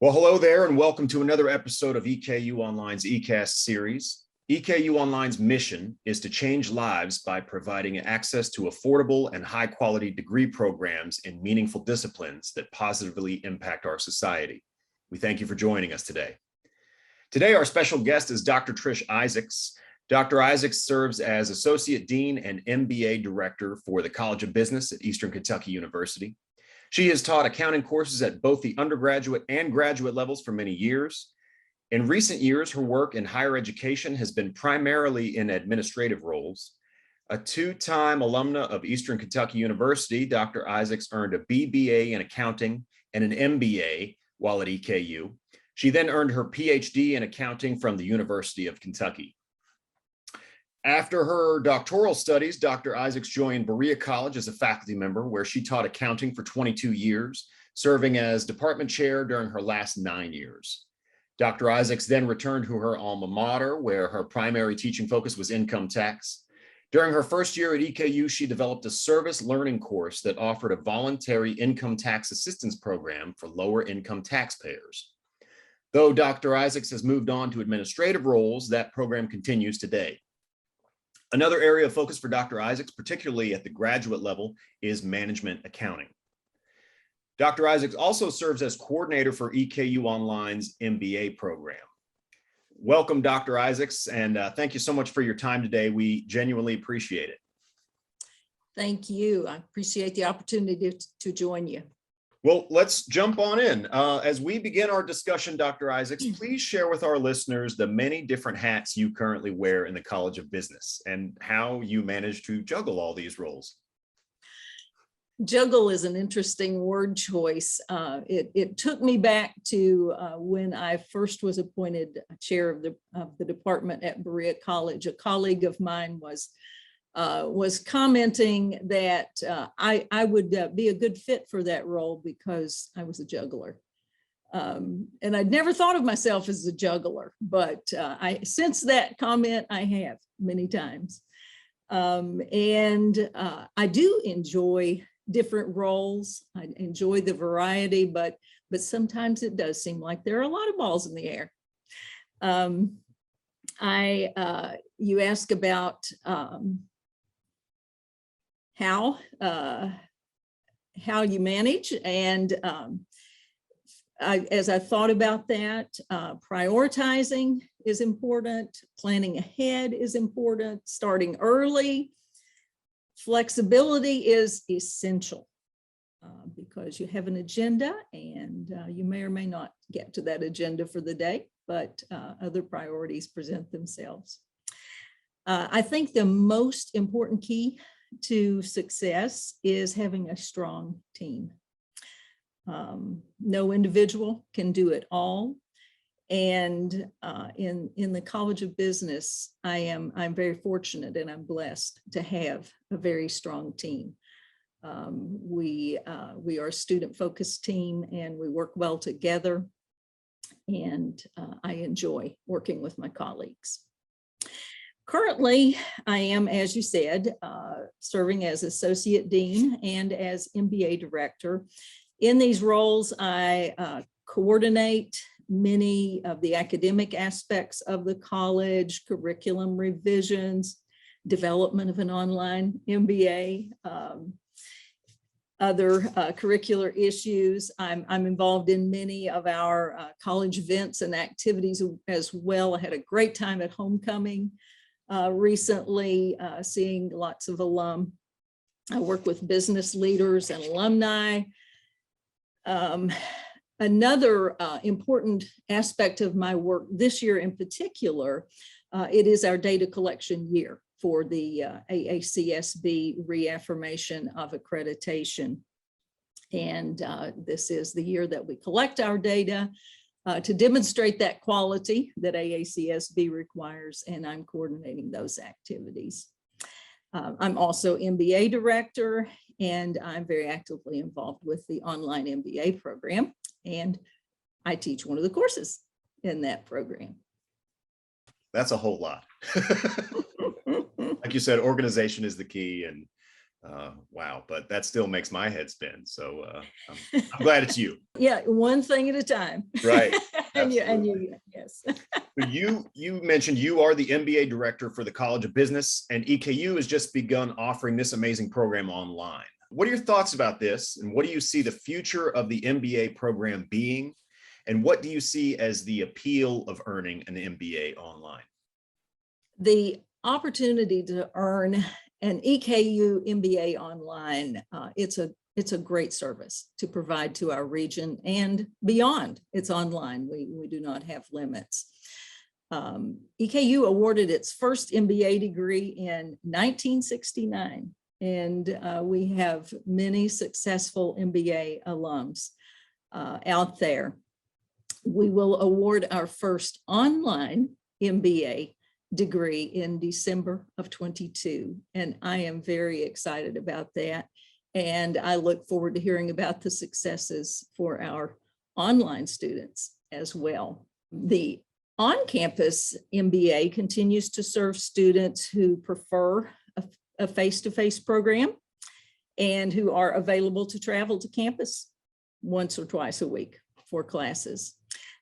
Well, hello there, and welcome to another episode of EKU Online's eCast series. EKU Online's mission is to change lives by providing access to affordable and high-quality degree programs in meaningful disciplines that positively impact our society. We thank you for joining us today. Today, our special guest is Dr. Trish Isaacs. Dr. Isaacs serves as Associate Dean and MBA Director for the College of Business at Eastern Kentucky University. She has taught accounting courses at both the undergraduate and graduate levels for many years. In recent years, her work in higher education has been primarily in administrative roles. A two-time alumna of Eastern Kentucky University, Dr. Isaacs earned a BBA in accounting and an MBA while at EKU. She then earned her PhD in accounting from the University of Kentucky. After her doctoral studies, Dr. Isaacs joined Berea College as a faculty member, where she taught accounting for 22 years, serving as department chair during her last 9 years. Dr. Isaacs then returned to her alma mater, where her primary teaching focus was income tax. During her first year at EKU, she developed a service learning course that offered a voluntary income tax assistance program for lower income taxpayers. Though Dr. Isaacs has moved on to administrative roles, that program continues today. Another area of focus for Dr. Isaacs, particularly at the graduate level, is management accounting. Dr. Isaacs also serves as coordinator for EKU Online's MBA program. Welcome, Dr. Isaacs, and thank you so much for your time today. We genuinely appreciate it. Thank you. I appreciate the opportunity to join you. Well, let's jump on in. As we begin our discussion, Dr. Isaacs, please share with our listeners the many different hats you currently wear in the College of Business and how you manage to juggle all these roles. Juggle is an interesting word choice. It took me back to when I first was appointed chair of the department at Berea College. A colleague of mine was commenting that I would be a good fit for that role because I was a juggler. And I'd never thought of myself as a juggler, but since that comment, I have many times. And I do enjoy different roles. I enjoy the variety, but sometimes it does seem like there are a lot of balls in the air. You ask about how you manage, and as I thought about that, prioritizing is important, planning ahead is important, starting early. Flexibility is essential because you have an agenda and you may or may not get to that agenda for the day, but other priorities present themselves. I think the most important key to success is having a strong team. No individual can do it all. And in the College of Business, I'm very fortunate and I'm blessed to have a very strong team. We are a student-focused team and we work well together. And I enjoy working with my colleagues. Currently, I am, as you said, serving as Associate Dean and as MBA Director. In these roles, I coordinate many of the academic aspects of the college, curriculum revisions, development of an online MBA, other curricular issues. I'm involved in many of our college events and activities as well. I had a great time at homecoming recently, seeing lots of alum. I work with business leaders and alumni. Another important aspect of my work this year in particular, it is our data collection year for the AACSB reaffirmation of accreditation. And this is the year that we collect our data to demonstrate that quality that AACSB requires, and I'm coordinating those activities. I'm also MBA Director, and I'm very actively involved with the online MBA program, and I teach one of the courses in that program. That's a whole lot. Like you said, organization is the key, and Wow, but that still makes my head spin. So I'm glad it's you. Yeah, one thing at a time. Right. and Absolutely. you, yes. So you mentioned you are the MBA director for the College of Business, and EKU has just begun offering this amazing program online. What are your thoughts about this, and what do you see the future of the MBA program being, and what do you see as the appeal of earning an MBA online? The opportunity to earn an EKU MBA online, it's a great service to provide to our region and beyond. It's online. We do not have limits. EKU awarded its first MBA degree in 1969, and we have many successful MBA alums out there. We will award our first online MBA degree in December of 22, and I am very excited about that. And I look forward to hearing about the successes for our online students as well. The on-campus MBA continues to serve students who prefer a face-to-face program and who are available to travel to campus once or twice a week for classes.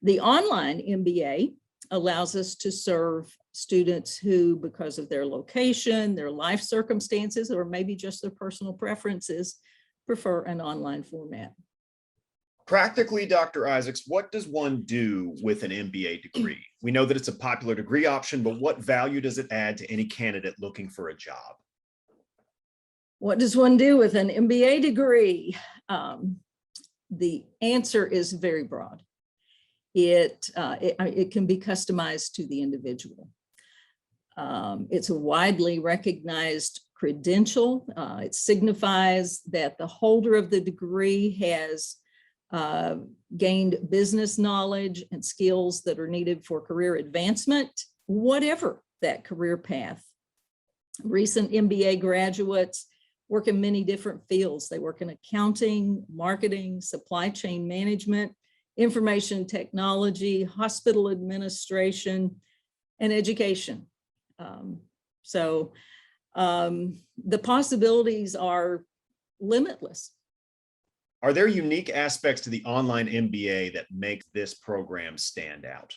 The online MBA allows us to serve students who, because of their location, their life circumstances, or maybe just their personal preferences, prefer an online format. Practically, Dr. Isaacs, what does one do with an MBA degree? We know that it's a popular degree option, but what value does it add to any candidate looking for a job? What does one do with an MBA degree? The answer is very broad. It can be customized to the individual. It's a widely recognized credential. It signifies that the holder of the degree has gained business knowledge and skills that are needed for career advancement, whatever that career path. Recent MBA graduates work in many different fields. They work in accounting, marketing, supply chain management, information technology, hospital administration, and education. The possibilities are limitless. Are there unique aspects to the online MBA that make this program stand out?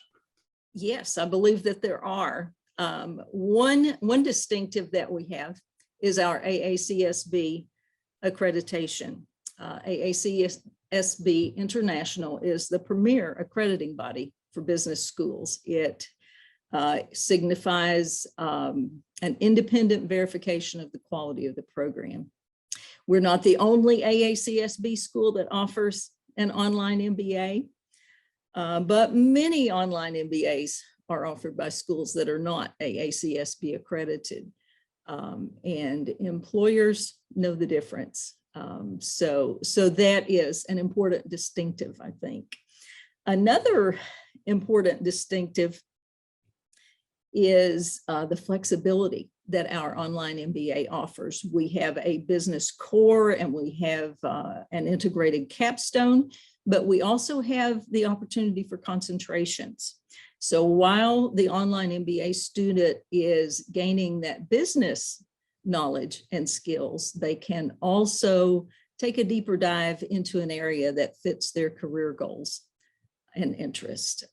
Yes, I believe that there are. One distinctive that we have is our AACSB accreditation. AACSB International is the premier accrediting body for business schools. It signifies an independent verification of the quality of the program. We're not the only AACSB school that offers an online MBA, but many online MBAs are offered by schools that are not AACSB accredited, and employers know the difference. So that is an important distinctive, I think. Another important distinctive is the flexibility that our online MBA offers. We have a business core and we have an integrated capstone, but we also have the opportunity for concentrations. So while the online MBA student is gaining that business knowledge and skills, they can also take a deeper dive into an area that fits their career goals and interest.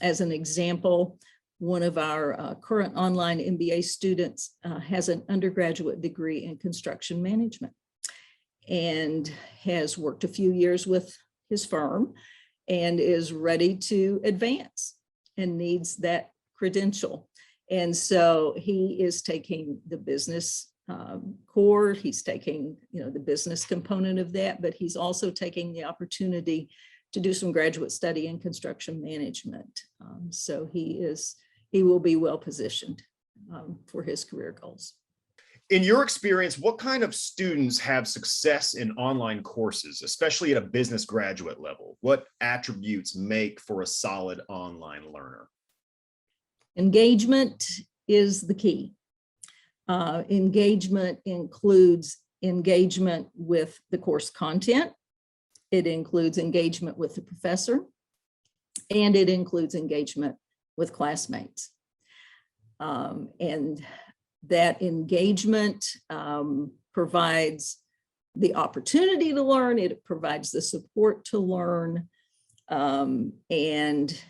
As an example, one of our current online MBA students has an undergraduate degree in construction management and has worked a few years with his firm and is ready to advance and needs that credential. And so he is taking the business core, he's taking the business component of that, but he's also taking the opportunity to do some graduate study in construction management. So he will be well positioned for his career goals. In your experience, what kind of students have success in online courses, especially at a business graduate level? What attributes make for a solid online learner? Engagement is the key. Engagement includes engagement with the course content. It includes engagement with the professor, and it includes engagement with classmates. And that engagement provides the opportunity to learn, it provides the support to learn, and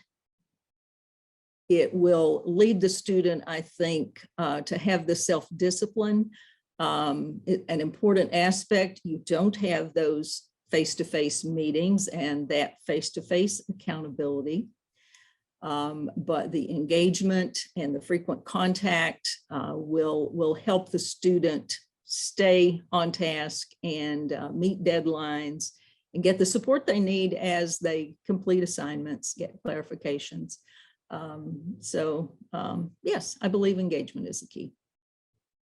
it will lead the student, I think, to have the self-discipline. An important aspect, you don't have those face-to-face meetings and that face-to-face accountability, but the engagement and the frequent contact will help the student stay on task and meet deadlines and get the support they need as they complete assignments, get clarifications. Yes, I believe engagement is the key.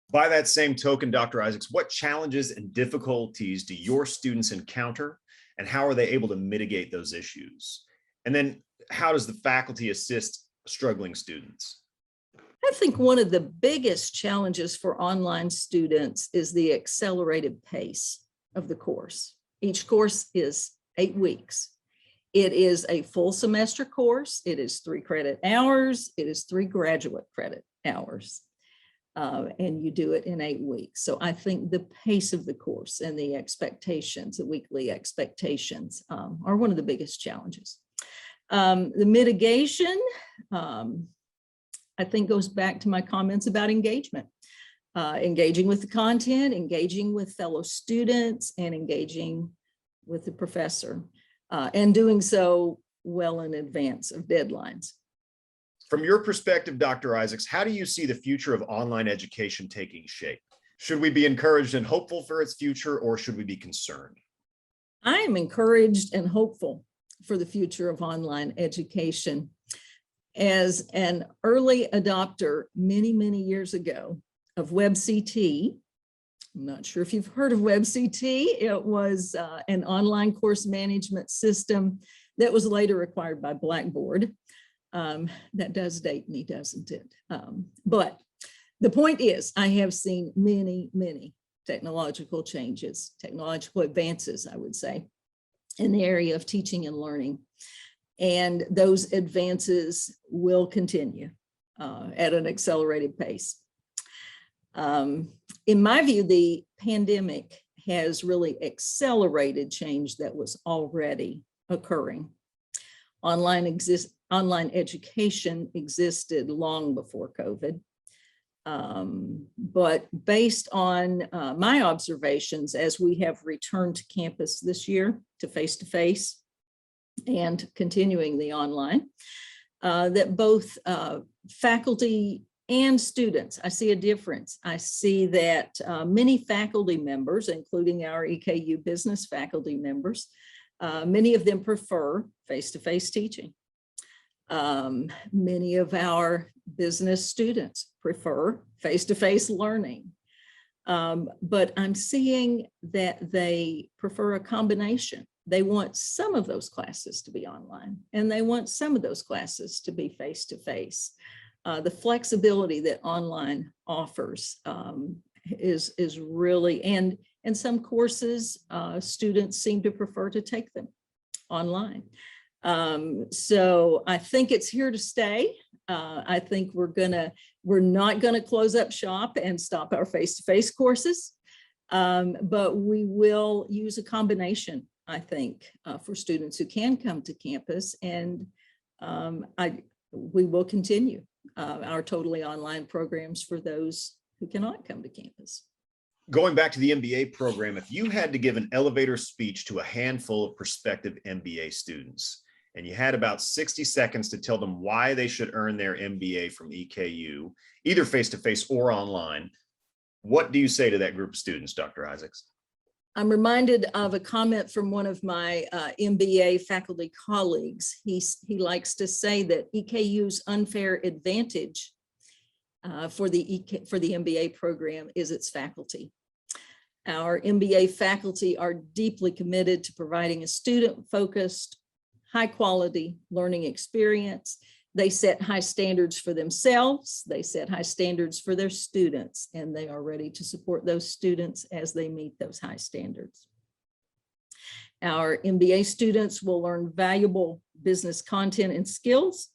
By that same token, Dr. Isaacs, what challenges and difficulties do your students encounter, and how are they able to mitigate those issues? And then how does the faculty assist struggling students? I think one of the biggest challenges for online students is the accelerated pace of the course. Each course is 8 weeks. It is a full semester course. It is 3 credit hours. It is 3 graduate credit hours. And you do it in 8 weeks. So I think the pace of the course and the expectations, the weekly expectations, are one of the biggest challenges. The mitigation, I think, goes back to my comments about engagement. Engaging with the content, engaging with fellow students, and engaging with the professor, and doing so well in advance of deadlines. From your perspective, Dr. Isaacs, how do you see the future of online education taking shape? Should we be encouraged and hopeful for its future, or should we be concerned? I am encouraged and hopeful for the future of online education. As an early adopter many, many years ago of WebCT, I'm not sure if you've heard of WebCT. It was an online course management system that was later acquired by Blackboard. That does date me, doesn't it? But the point is, I have seen many, many technological changes, technological advances, I would say, in the area of teaching and learning. And those advances will continue at an accelerated pace. In my view, the pandemic has really accelerated change that was already occurring. Online education existed long before COVID. But based on my observations, as we have returned to campus this year to face-to-face and continuing the online, that both faculty and students, I see a difference. I see that many faculty members, including our EKU business faculty members, many of them prefer face-to-face teaching. Many of our business students prefer face-to-face learning. But I'm seeing that they prefer a combination. They want some of those classes to be online, and they want some of those classes to be face-to-face. The flexibility that online offers is really, and some courses, students seem to prefer to take them online. So I think it's here to stay. I think we're not gonna close up shop and stop our face-to-face courses, but we will use a combination, I think, for students who can come to campus, and we will continue our totally online programs for those who cannot come to campus. Going back to the MBA program, if you had to give an elevator speech to a handful of prospective MBA students, and you had about 60 seconds to tell them why they should earn their MBA from EKU, either face-to-face or online, what do you say to that group of students, Dr. Isaacs? I'm reminded of a comment from one of my MBA faculty colleagues. He likes to say that EKU's unfair advantage for the MBA program is its faculty. Our MBA faculty are deeply committed to providing a student-focused, high-quality learning experience. They set high standards for themselves, they set high standards for their students, and they are ready to support those students as they meet those high standards. Our MBA students will learn valuable business content and skills,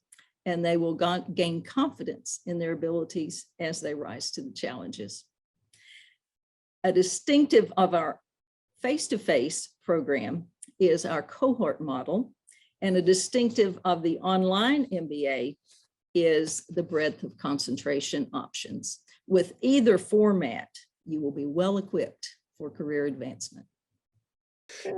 and they will gain confidence in their abilities as they rise to the challenges. A distinctive of our face-to-face program is our cohort model, and a distinctive of the online MBA is the breadth of concentration options. With either format, you will be well equipped for career advancement.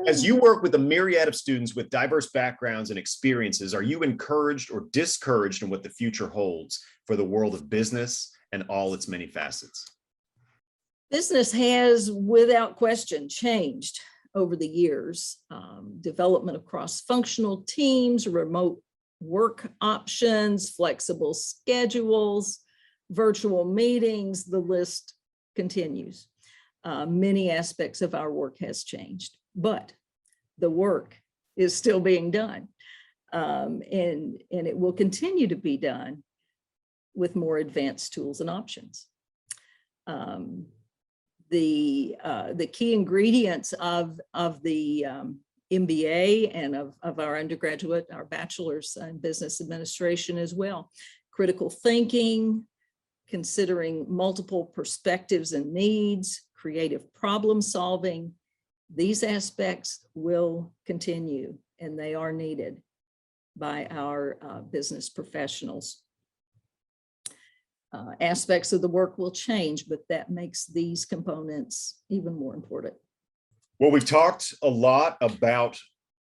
As you work with a myriad of students with diverse backgrounds and experiences, are you encouraged or discouraged in what the future holds for the world of business and all its many facets? Business has, without question, changed over the years. Development of cross-functional teams, remote work options, flexible schedules, virtual meetings, the list continues. Many aspects of our work has changed, but the work is still being done. And it will continue to be done with more advanced tools and options. The key ingredients of the MBA and of our undergraduate, our bachelor's in business administration as well. Critical thinking, considering multiple perspectives and needs, creative problem solving. These aspects will continue, and they are needed by our business professionals. Aspects of the work will change, but that makes these components even more important. Well, we've talked a lot about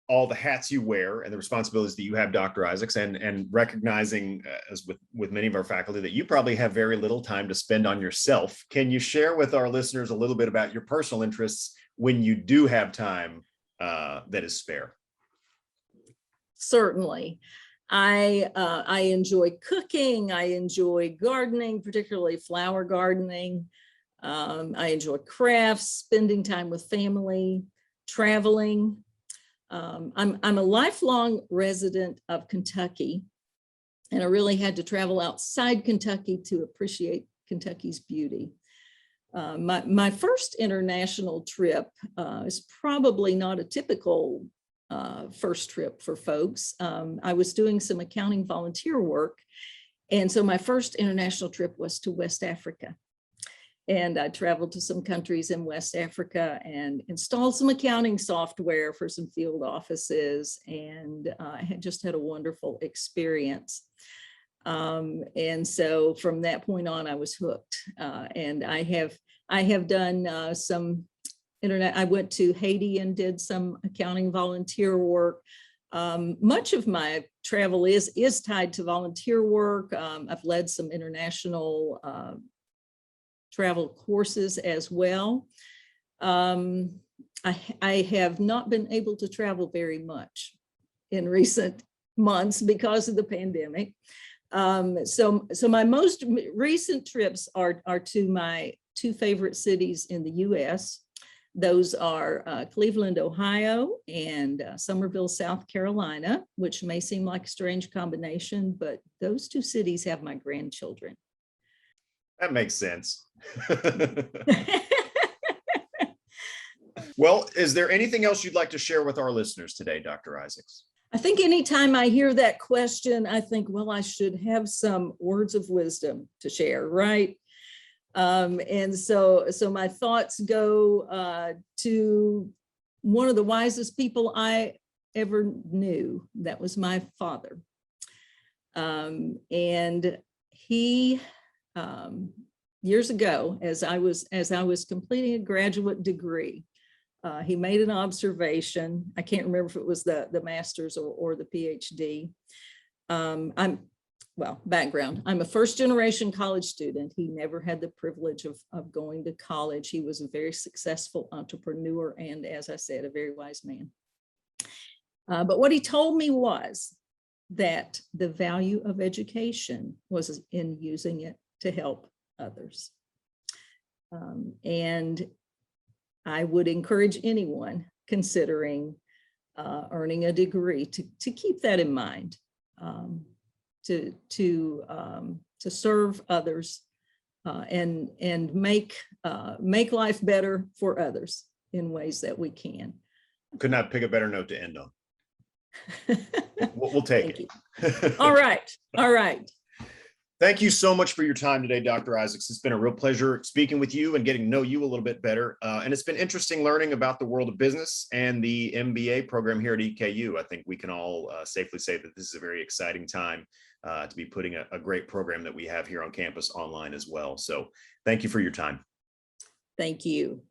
all the hats you wear and the responsibilities that you have, Dr. Isaacs, and recognizing, as with many of our faculty, that you probably have very little time to spend on yourself. Can you share with our listeners a little bit about your personal interests when you do have time that is spare? Certainly. I enjoy cooking. I enjoy gardening, particularly flower gardening. I enjoy crafts, spending time with family, traveling. I'm a lifelong resident of Kentucky, and I really had to travel outside Kentucky to appreciate Kentucky's beauty. My first international trip is probably not a typical first trip for folks. I was doing some accounting volunteer work, and so my first international trip was to West Africa. And I traveled to some countries in West Africa and installed some accounting software for some field offices, and I had just had a wonderful experience. And so from that point on, I was hooked. And I have done some internet. I went to Haiti and did some accounting volunteer work. Much of my travel is tied to volunteer work. I've led some international travel courses as well. I have not been able to travel very much in recent months because of the pandemic. So my most recent trips are to my two favorite cities in the US. Those are Cleveland, Ohio, and Summerville, South Carolina, which may seem like a strange combination, but those two cities have my grandchildren. That makes sense. Well, is there anything else you'd like to share with our listeners today, Dr. Isaacs? I think anytime I hear that question, I think, well, I should have some words of wisdom to share, right? And so my thoughts go to one of the wisest people I ever knew. That was my father. And he, years ago, as I was completing a graduate degree, he made an observation. I can't remember if it was the master's or the PhD. Background. I'm a first generation college student. He never had the privilege of going to college. He was a very successful entrepreneur and, as I said, a very wise man. But what he told me was that the value of education was in using it to help others. And I would encourage anyone considering earning a degree to keep that in mind. To serve others and make life better for others in ways that we can. Could not pick a better note to end on. We'll take it. All right. Thank you so much for your time today, Dr. Isaacs. It's been a real pleasure speaking with you and getting to know you a little bit better. And it's been interesting learning about the world of business and the MBA program here at EKU. I think we can all safely say that this is a very exciting time to be putting a great program that we have here on campus online as well. So thank you for your time. Thank you.